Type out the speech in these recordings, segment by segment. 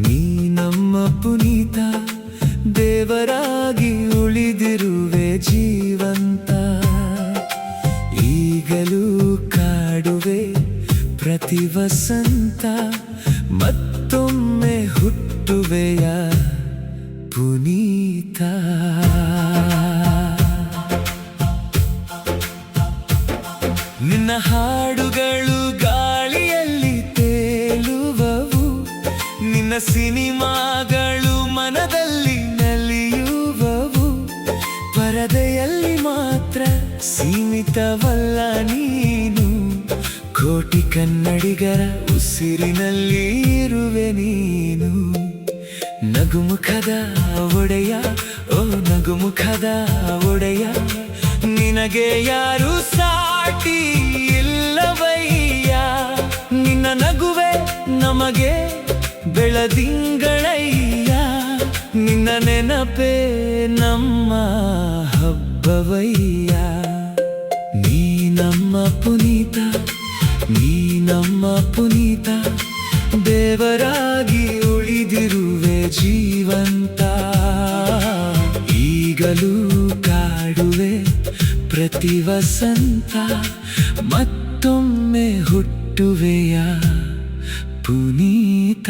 ನೀ ನಮ್ಮ ಪುನೀತ, ದೇವರಾಗಿ ಉಳಿದಿರುವೆ ಜೀವಂತ. ಈಗಲೂ ಕಾಡುವೆ ಪ್ರತಿ ವಸಂತ, ಮತ್ತೊಮ್ಮೆ ಹುಟ್ಟುವೆಯ ಪುನೀತ. ನಿನ್ನ ಹಾಡುಗಳು ಗಾಳಿಯಲ್ಲಿ ತೇಲುವವು, ನಿನ್ನ ಸಿನಿಮಾಗಳು ಮನದಲ್ಲಿ ನಲಿಯುವವು. ಪರದೆಯಲ್ಲಿ ಮಾತ್ರ ಸೀಮಿತವಲ್ಲ ನೀನು, ಕೋಟಿ ಕನ್ನಡಿಗರ ಉಸಿರಿನಲ್ಲಿ ಇರುವೆ ನೀನು. ನಗುಮುಖದ ಒಡೆಯ, ಓ ನಗುಮುಖದ ಒಡೆಯ, ನಿನಗೆ ಯಾರು ಸಾಟಿ ಇಲ್ಲವಯ್ಯ. ನಿನ್ನ ನಗುವೆ ನಮಗೆ ಬೆಳದಿಂಗಳಯ್ಯ, ನಿನ್ನ ನೆನಪೇ ನಮ್ಮ ಹಬ್ಬವಯ್ಯ. ನೀ ನಮ್ಮ ಪುನೀತ, ನೀ ನಮ್ಮ ಪುನೀತ, ದೇವರಾಗಿ ಉಳಿದಿರುವೆ ಜೀವಂತ. ಈಗಲೂ ಕಾಡುವೆ ಪ್ರತಿ ವಸಂತ, ಮತ್ತೊಮ್ಮೆ ಹುಟ್ಟುವೆಯ ಪುನೀತ.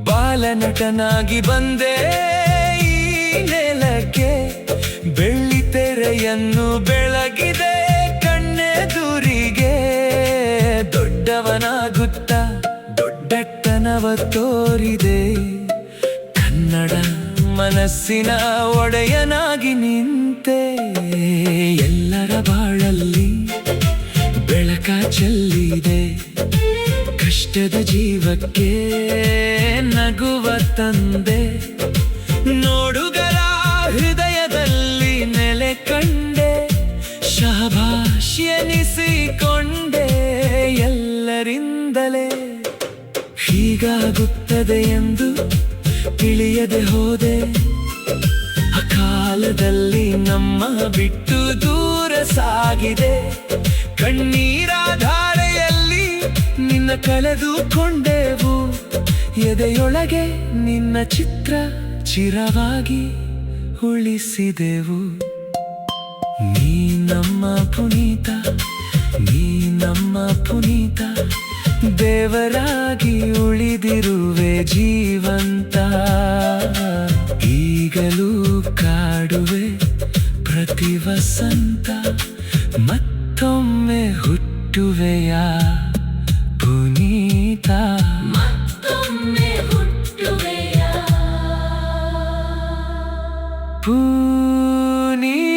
ಬಾಲನಟನಾಗಿ ಬಂದೆ ಈ ನೆಲಕ್ಕೆ, ಬೆಳ್ಳಿ ತೆರೆಯನ್ನು ಬೆಳಗಿದೆ ಕಣ್ಣೆದುರಿಗೆ. ದೊಡ್ಡವನಾಗುತ್ತ ದೊಡ್ಡತನವ ತೋರಿದೆ, ಕನ್ನಡ ಮನಸ್ಸಿನ ಒಡೆಯನಾಗಿ ನಿಂತೆ. ಎಲ್ಲರ ಬಾಳಲ್ಲಿ ಬೆಳಕ ಚೆಲ್ಲಿದೆ, ಕಷ್ಟದ ಜೀವಕ್ಕೆ ನಗುವ ತಂದೆ. ನೋಡುಗರ ಹೃದಯದಲ್ಲಿ ನೆಲೆ ಕಂಡೆ, ಶಹಬಾಷ್ ಎನಿಸಿಕೊಂಡೆ ಎಲ್ಲರಿಂದಲೇ. ಹೀಗಾಗುತ್ತದೆ ಎಂದು ತಿಳಿಯದೆ ಹೋದೆ, ಅಕಾಲದಲ್ಲಿ ನಮ್ಮ ಬಿಟ್ಟು ದೂರ ಸಾಗಿದೆ. ಕಣ್ಣೀರ ಧಾರೆಯಲ್ಲಿ ನಿನ್ನ ಕಳೆದುಕೊಂಡೆವು, ಎದೆಯೊಳಗೆ ನಿನ್ನ ಚಿತ್ರ ಚಿರವಾಗಿ ಉಳಿಸಿದೆವು. ನೀ ನಮ್ಮ ಪುನೀತ, ನೀ ನಮ್ಮ ಪುನೀತ, ದೇವರಾಗಿ ಉಳಿದಿರುವೆ ಜೀವಂತ. ಈಗಲೂ ಕಾಡುವೆ ಪ್ರತಿ ವಸಂತ, ಮತ್ತೊಮ್ಮೆ ಹುಟ್ಟುವೆಯ ಪುನೀತ. ಮತ್ತೊಮ್ಮೆ ಹುಟ್ಟುವೆಯ ಪುನೀತ.